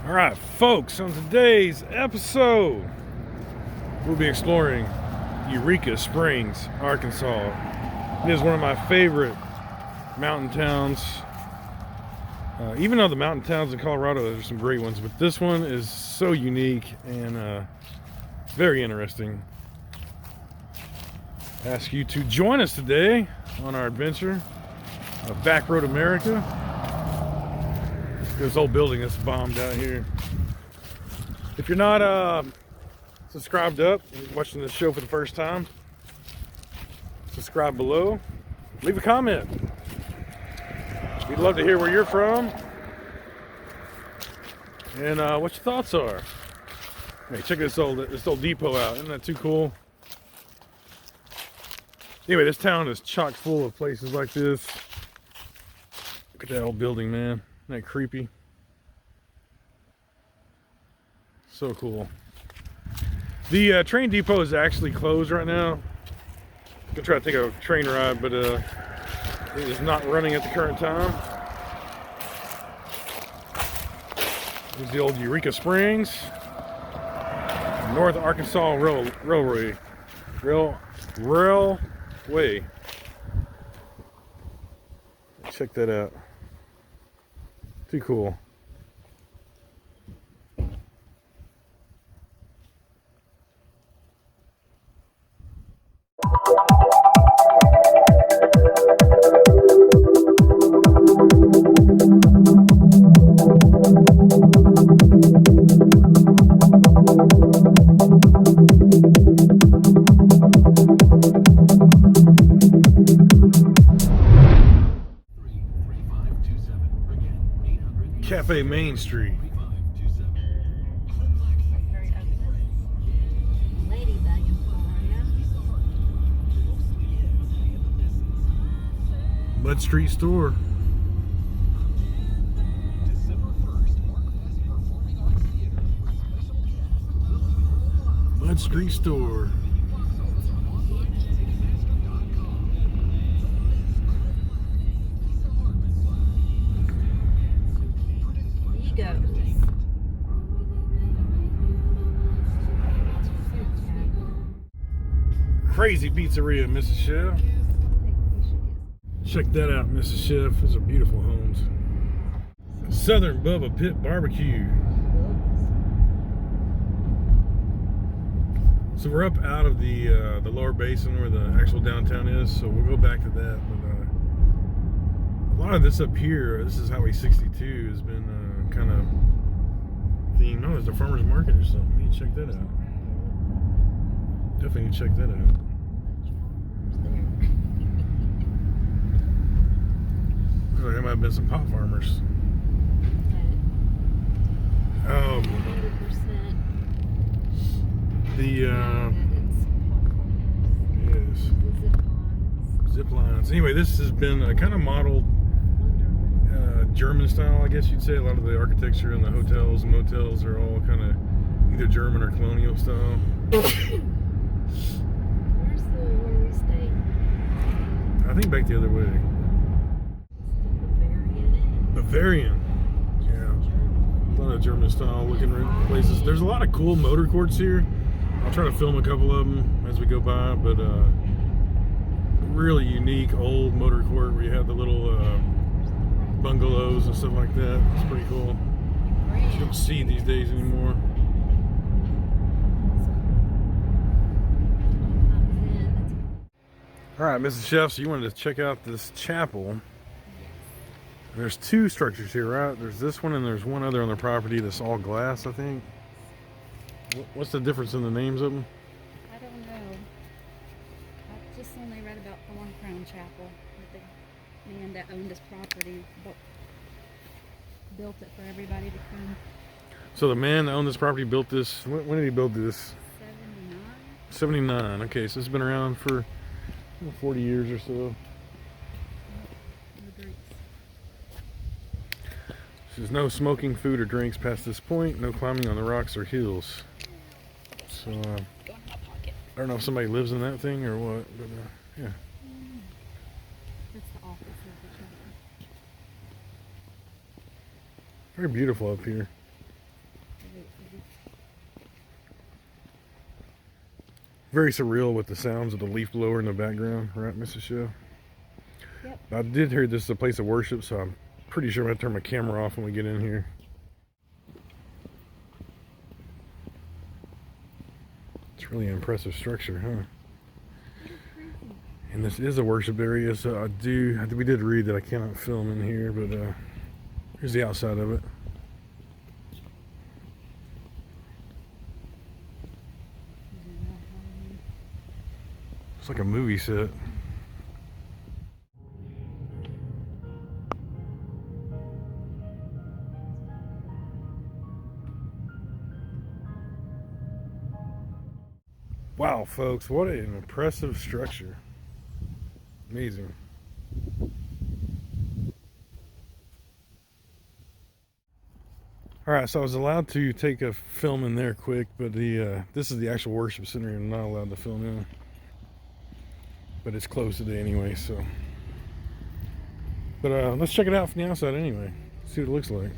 All right, folks, on today's episode, we'll be exploring Eureka Springs, Arkansas. It is one of my favorite mountain towns. Even though the mountain towns in Colorado, there's some great ones, but this one is so unique and very interesting. I ask you to join us today on our adventure of Backroad America. This old building that's bombed out here. If you're not subscribed up, you're watching this show for the first time, subscribe below, leave a comment. We'd love to hear where you're from and what your thoughts are. Hey, check this old depot out. Isn't that too cool? Anyway, this town is chock full of places like this. Look at that old building, man. Isn't that creepy? So cool. The train depot is actually closed right now. I'm gonna try to take a train ride, but it is not running at the current time. This is the old Eureka Springs, North Arkansas Railway. Check that out. Too cool. Cafe Main Street. Bud Street Store. Bud Street Store. Crazy Pizzeria, Mrs. Chef. Check that out, Mrs. Chef. Those are beautiful homes. Southern Bubba Pit Barbecue. So we're up out of the lower basin where the actual downtown is, so we'll go back to that. But a lot of this up here, this is Highway 62, has been kind of themed. Oh, there's a farmer's market or something. You need to check that out. Definitely need to check that out. Looks like there might have been some pot farmers. Yes, zip lines. Anyway, this has been kind of modeled German style, I guess you'd say. A lot of the architecture in the hotels and motels are all kind of either German or colonial style. Where we stay? I think back the other way. Bavarian. Yeah. A lot of German style looking places. There's a lot of cool motor courts here. I'll try to film a couple of them as we go by, but really unique old motor court where you have the little bungalows and stuff like that. It's pretty cool. You don't see these days anymore. All right, Mrs. Chef, so you wanted to check out this chapel. There's two structures here, right? There's this one and there's one other on the property that's all glass, I think. What's the difference in the names of them? I don't know. I just only read about Thorn Crown Chapel. The man that owned this property built it for everybody to come. So the man that owned this property built this. When did he build this? 79. 79. Okay, so it's been around for 40 years or so. No drinks. There's no smoking, food, or drinks past this point. No climbing on the rocks or hills. So I don't know if somebody lives in that thing or what, but yeah. That's the office of the chapel. Very beautiful up here. Very surreal with the sounds of the leaf blower in the background, right, Mrs. Chef? Yep. I did hear this is a place of worship, so I'm pretty sure I'm going to turn my camera off when we get in here. It's really an impressive structure, huh? And this is a worship area, so we did read that I cannot film in here, but here's the outside of it. It's like a movie set. Wow, folks, what an impressive structure. Amazing. Alright, so I was allowed to take a film in there quick, but this is the actual worship center and I'm not allowed to film in. But it's closed today anyway, so. But let's check it out from the outside anyway. See what it looks like.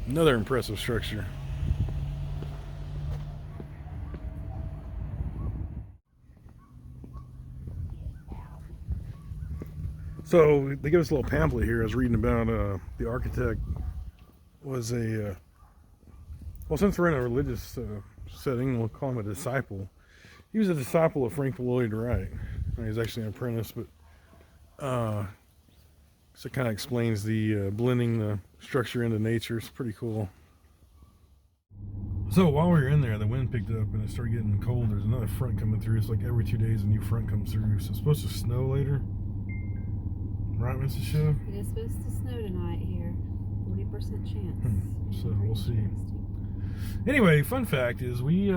Another impressive structure. So they give us a little pamphlet here. I was reading about the architect was a, well, since we're in a religious setting, we'll call him a disciple. He was a disciple of Frank Lloyd Wright. He's actually an apprentice, but so it kind of explains the blending the structure into nature. It's pretty cool. So while we were in there, the wind picked up and it started getting cold. There's another front coming through. It's like every 2 days a new front comes through. So it's supposed to snow later. Right, Mrs. Chef? It is supposed to snow tonight here. 40% chance. So we'll see. Anyway, fun fact is we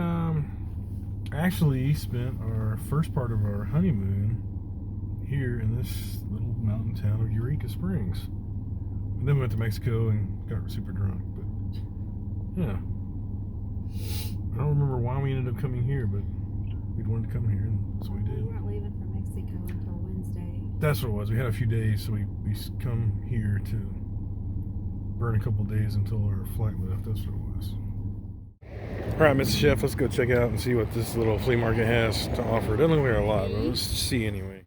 actually spent our first part of our honeymoon here in this little mountain town of Eureka Springs. And then we went to Mexico and got super drunk. But yeah, I don't remember why we ended up coming here, but we wanted to come here, and so we did. We weren't leaving for Mexico until Wednesday. That's what it was. We had a few days, so we come here to burn a couple days until our flight left. That's what it was. All right, Mr. Chef, let's go check out and see what this little flea market has to offer. It doesn't look like a lot, but let's see anyway.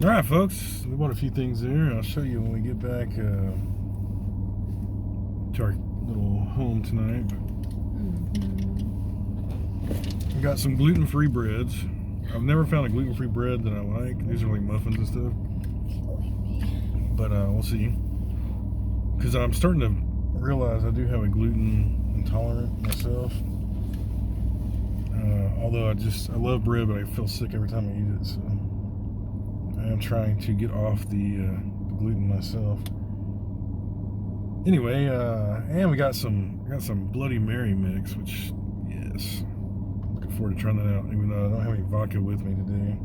All right, folks, we bought a few things there. I'll show you when we get back to our little home tonight. But we got some gluten-free breads. I've never found a gluten-free bread that I like. These are like muffins and stuff. But we'll see. Because I'm starting to realize I do have a gluten intolerant myself. Although I love bread, but I feel sick every time I eat it. So I am trying to get off the gluten myself. Anyway, and we got some Bloody Mary mix, which yes, looking forward to trying that out. Even though I don't have any vodka with me today.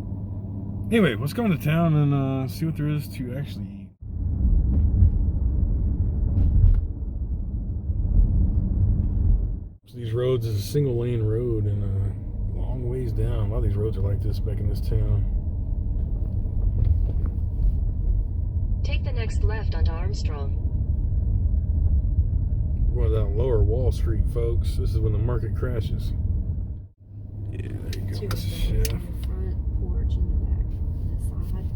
Anyway, let's go into town and see what there is to actually eat. So these roads is a single lane road and a long ways down. A lot of these roads are like this back in this town. Take the next left onto Armstrong. We're going down Lower Wall Street, folks. This is when the market crashes. Yeah, there you go, Mrs. Chef. The front porch and the back, the side.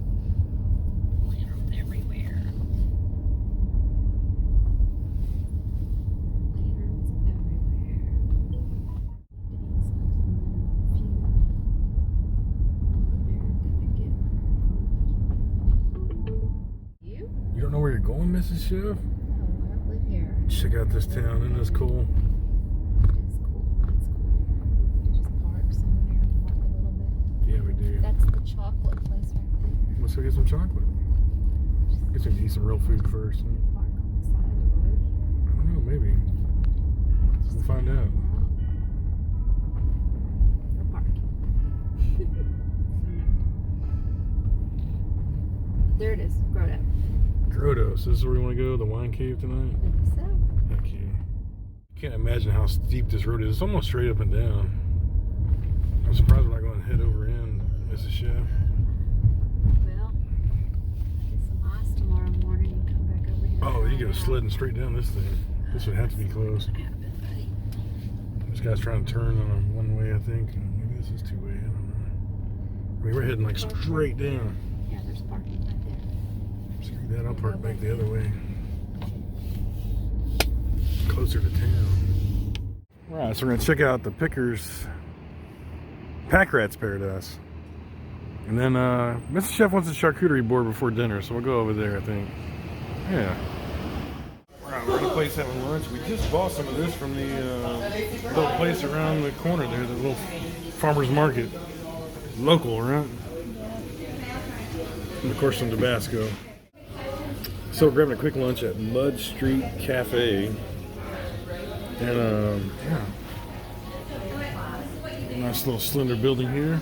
Lanterns everywhere. Lanterns everywhere. You don't know where you're going, Mrs. Chef? No, I don't live here. Check out this town. Isn't this cool? It's cool. It's cool. Just park somewhere, walk a little bit. Yeah, we do. That's the chocolate place right there. Let's go get some chocolate. Get some eat some real food first. Park on the side of the road here. I don't know, maybe. We'll find out. Or park. There it is, Grotto. Grotto. So this is where we want to go, the wine cave tonight? I think so. Heck yeah. Can't imagine how steep this road is. It's almost straight up and down. I'm surprised we're not going to head over in, Mrs. Chef. Well, get some ice tomorrow morning and come back over here. Oh, and you try go it out. sledding straight down this thing. This would have to be close. This guy's trying to turn on a one-way one-way, I think. Maybe this is two-way. I don't know. I mean, we're heading like straight down. Yeah, there's parking right there. Screw that. I'll park back the other way. Closer to town. All right, so we're gonna check out the Pickers Pack Rats Paradise. And then Mr. Chef wants a charcuterie board before dinner, so we'll go over there, I think. Yeah. Alright, we're in a place having lunch. We just bought some of this from the little place around the corner there, the little farmer's market. Local, right? And of course some Tabasco. So we're grabbing a quick lunch at Mud Street Cafe. And yeah. Nice little slender building here.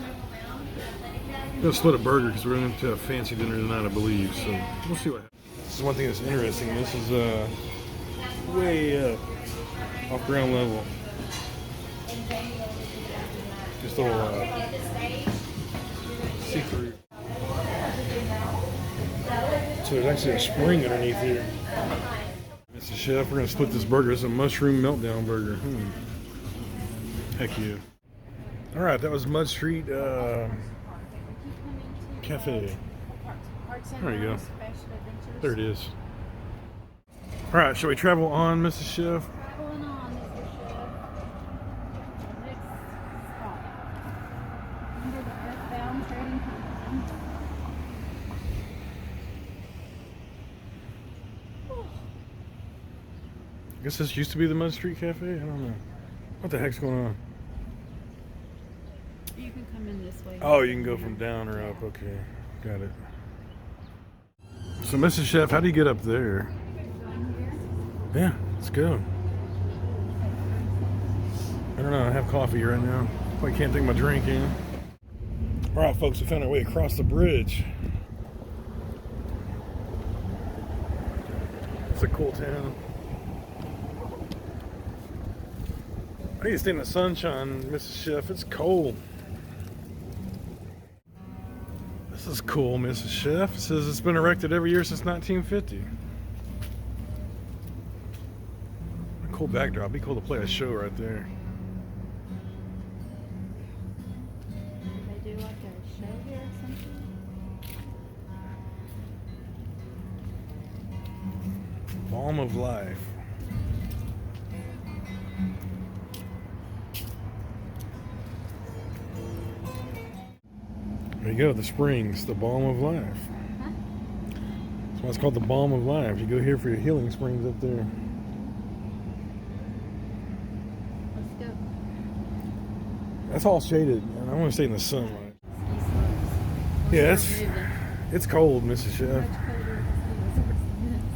We're gonna split a burger because we're going to a fancy dinner tonight, I believe. So we'll see what happens. This is one thing that's interesting. This is way up, off ground level. Just a little see-through. So there's actually a spring underneath here. Mr. Chef, we're gonna split this burger. It's a mushroom meltdown burger. Heck yeah. All right, that was Mud Street Cafe. There you go. There it is. All right, shall we travel on, Mrs. Chef? Traveling on, Mr. Chef. Next stop. Under the Earthbound Trading Company. I guess this used to be the Mud Street Cafe? I don't know. What the heck's going on? You can come in this way. Oh, you can go from down or up. Okay, got it. So, Mrs. Chef, how do you get up there? Yeah, let's go. I don't know. I have coffee right now. Probably can't take my drink in. All right, folks, we found our way across the bridge. It's a cool town. I need to stay in the sunshine, Mrs. Chef. It's cold. This is cool, Mrs. Chef. It says it's been erected every year since 1950. A cool backdrop. Be cool to play a show right there. They do like a show here or something? Balm of life. There you go, the springs, the balm of life. Huh? That's why it's called the balm of life. You go here for your healing springs up there. Let's go. That's all shaded, and I want to stay in the sunlight. Yeah, it's cold, Mrs. Chef.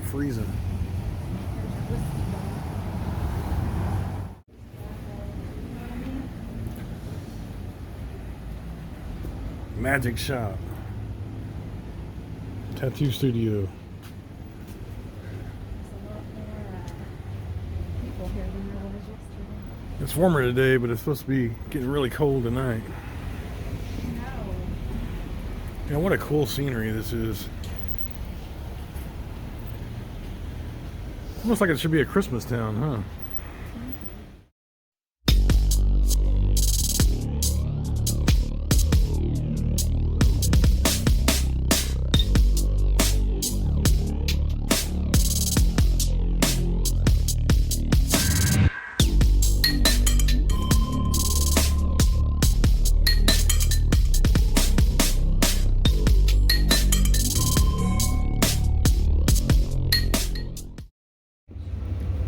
Freezing. Magic shop. Tattoo studio. People here than there was yesterday. It's warmer today, but it's supposed to be getting really cold tonight. No. Yeah, what a cool scenery this is. Almost like it should be a Christmas town, huh?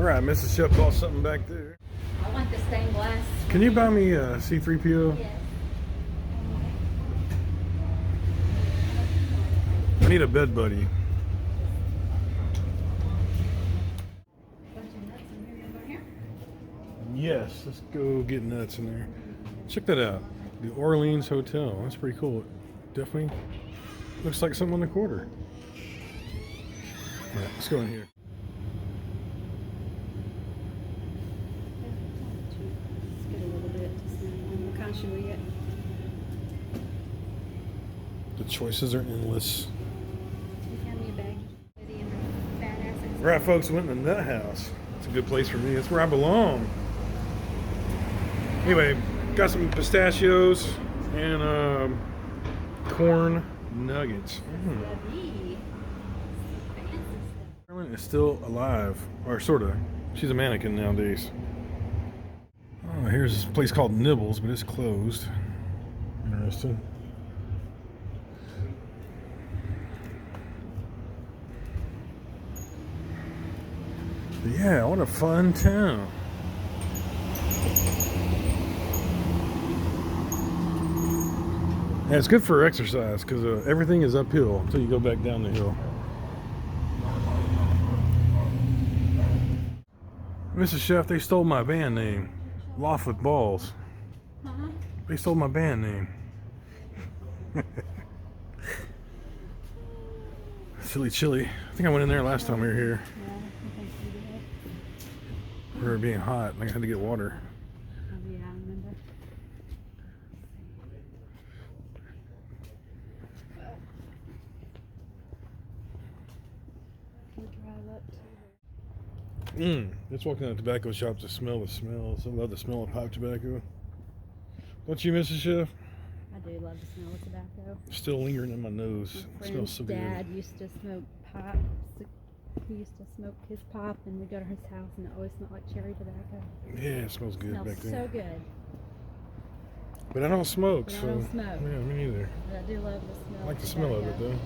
Alright, Mrs. Chef bought something back there. I want the stained glass. Can you buy me a C3PO? Yes. I need a bed buddy. Bunch of nuts in here. You want here? Yes, let's go get nuts in there. Check that out. The Orleans Hotel. That's pretty cool. Definitely looks like something on the quarter. Alright, let's go in here. Let's get a little bit. What kind should we get? The choices are endless. You hand me a bag. Lady and her fat asses. Alright, folks, we went in the nut house. It's a good place for me. It's where I belong. Anyway, Got some pistachios and corn nuggets. Carolyn is still alive, or sort of. She's a mannequin nowadays. Oh, here's a place called Nibbles, but it's closed. Interesting. But yeah, what a fun town. And it's good for exercise because everything is uphill until you go back down the hill. Mrs. Chef, they stole my band name. Loft with Balls. They stole my band name. Silly chili. I think I went in there last time we were here. We were being hot and I had to get water. Oh, yeah, I remember. We'll drive up to Just walking out of the tobacco shop to smell the smells. I love the smell of pipe tobacco. Don't you, Mrs. Chef? I do love the smell of tobacco. Still lingering in my nose. My It smells so friend's good. dad used to smoke pipe. He used to smoke his pipe, and we'd go to his house, and it always smelled like cherry tobacco. Yeah, it smells good Smells back there. so good. But I don't smoke, But I so don't smoke. yeah, me neither. But I do love the smell. I like the smell of it though.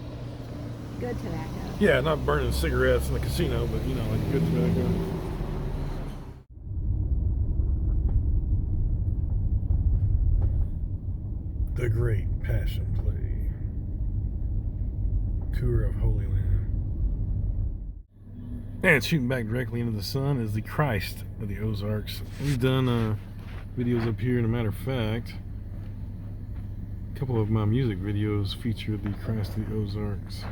Good tobacco. Yeah, not burning cigarettes in the casino, but you know, like good tobacco. The Great Passion Play. Tour of Holy Land. And shooting back directly into the sun is the Christ of the Ozarks. We've done videos up here, and a matter of fact, a couple of my music videos feature the Christ of the Ozarks.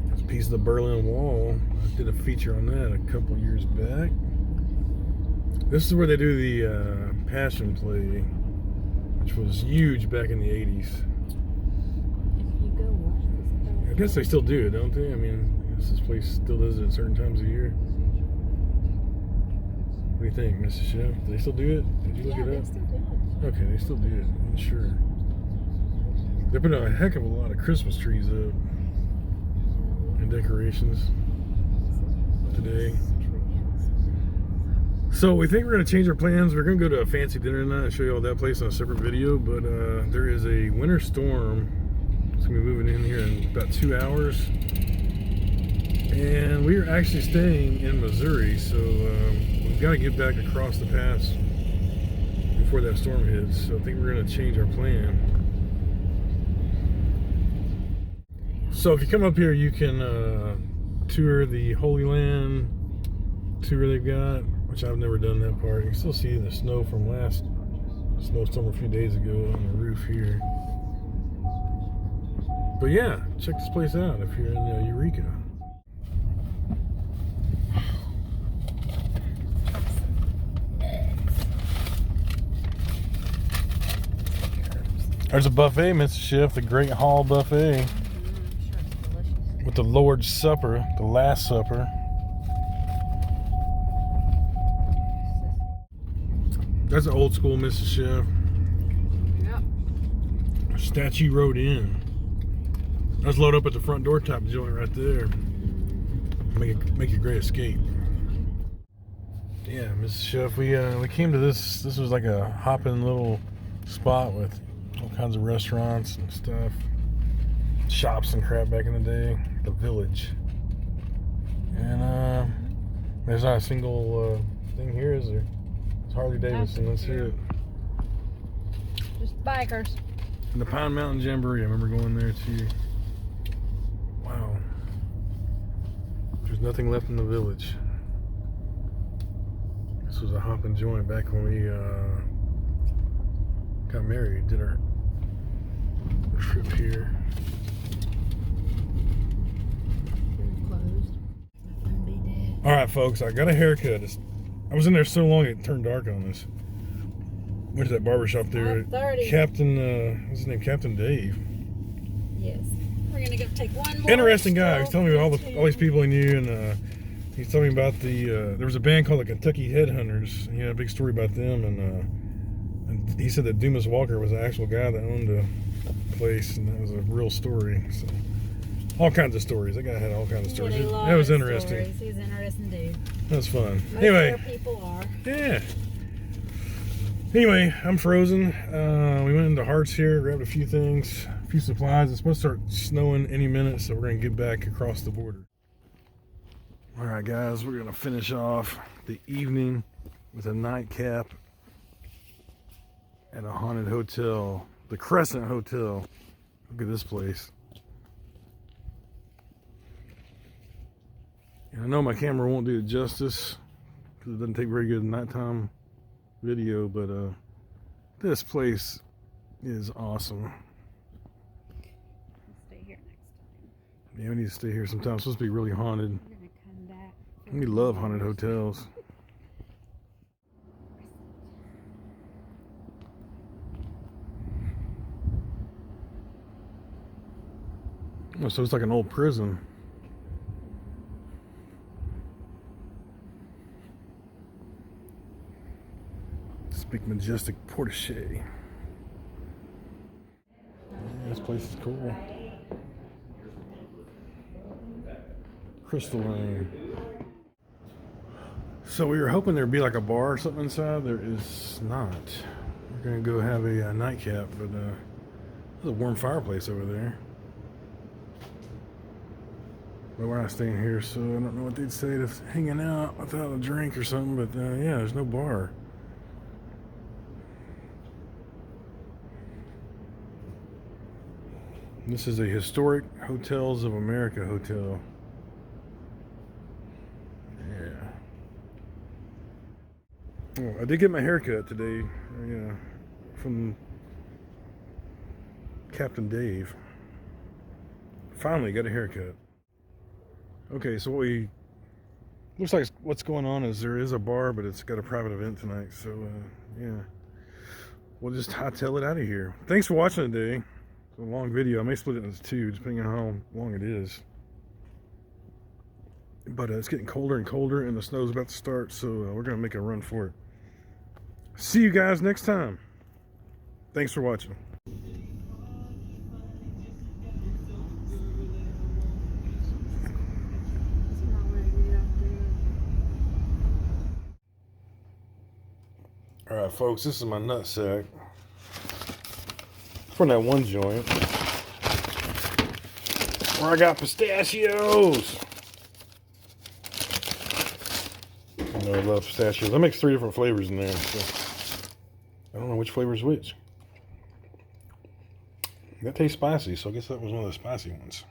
There's a piece of the Berlin Wall. I did a feature on that a couple years back. This is where they do the Passion Play, which was huge back in the 80s. I guess they still do it, don't they? I mean, I guess this place still does it at certain times of year. What do you think, Mrs. Chef? Do they still do it? Did you look it up? Still do Okay, they still do it. I'm sure. They put a heck of a lot of Christmas trees up and decorations today. So we think we're going to change our plans. We're going to go to a fancy dinner tonight and show you all that place on a separate video. But there is a winter storm. It's going to be moving in here in about 2 hours. And we are actually staying in Missouri. So we've got to get back across the pass before that storm hits. So I think we're going to change our plan. So if you come up here, you can tour the Holy Land tour they've got, which I've never done that part. You can still see the snow from last snowstorm a few days ago on the roof here. But yeah, check this place out if you're in Eureka. There's a buffet, Mr. Chef, the Great Hall Buffet. With the Lord's Supper, the Last Supper. That's an old school Mrs. Chef. Yep. Statue Road Inn. Let's load up at the front door top joint right there. Make a great escape. Yeah, Mrs. Chef, we came to this. This was like a hopping little spot with all kinds of restaurants and stuff, shops and crap back in the day. The Village. And there's not a single thing here, is there? It's Harley Davidson. Let's see it. Just bikers. And the Pine Mountain Jamboree. I remember going there too. Wow. There's nothing left in the Village. This was a hopping joint back when we got married. Did our trip here. All right, folks. I got a haircut. I was in there so long it turned dark on us. Where's that barbershop there? 5:30. Captain, what's his name? Captain Dave. Yes. We're gonna go take one more. Interesting guy. He was telling me all these people he knew, and He's telling me about there was a band called the Kentucky Headhunters. He had a big story about them, and he said that Dumas Walker was the actual guy that owned the place, and that was a real story. So, all kinds of stories. That guy had all kinds of stories. That was interesting. Stories. He's an interesting dude. That was fun. Most Anyway, of their people are. yeah. Anyway, I'm frozen. We went into Hearts here, grabbed a few things, a few supplies. It's supposed to start snowing any minute, so we're going to get back across the border. All right, guys, we're going to finish off the evening with a nightcap at a haunted hotel, the Crescent Hotel. Look at this place. And I know my camera won't do it justice because it doesn't take very good nighttime video, but this place is awesome. Stay here next time. Yeah, we need to stay here sometime. It's supposed to be really haunted. We're gonna come back. We love haunted hotels. Oh, so it's like an old prison. This big majestic portiche. Yeah, this place is cool. Crystalline. So we were hoping there'd be like a bar or something inside. There is not. We're gonna go have a nightcap, but there's a warm fireplace over there. But we're not staying here, so I don't know what they'd say to hanging out without a drink or something. But yeah, there's no bar. This is a Historic Hotels of America hotel. Yeah. Oh, I did get my hair cut today. Yeah, from Captain Dave. Finally got a haircut. Okay, so looks like what's going on is there is a bar, but it's got a private event tonight. So yeah, we'll just hightail it out of here. Thanks for watching today. It's a long video. I may split it into two, depending on how long it is. But it's getting colder and colder, and the snow's about to start, so we're gonna make a run for it. See you guys next time. Thanks for watching. All right, folks, this is my nut sack from that one joint where I got pistachios. I know I love pistachios. I make 3 different flavors in there, so I don't know which flavor is which. That tastes spicy, so I guess that was one of the spicy ones.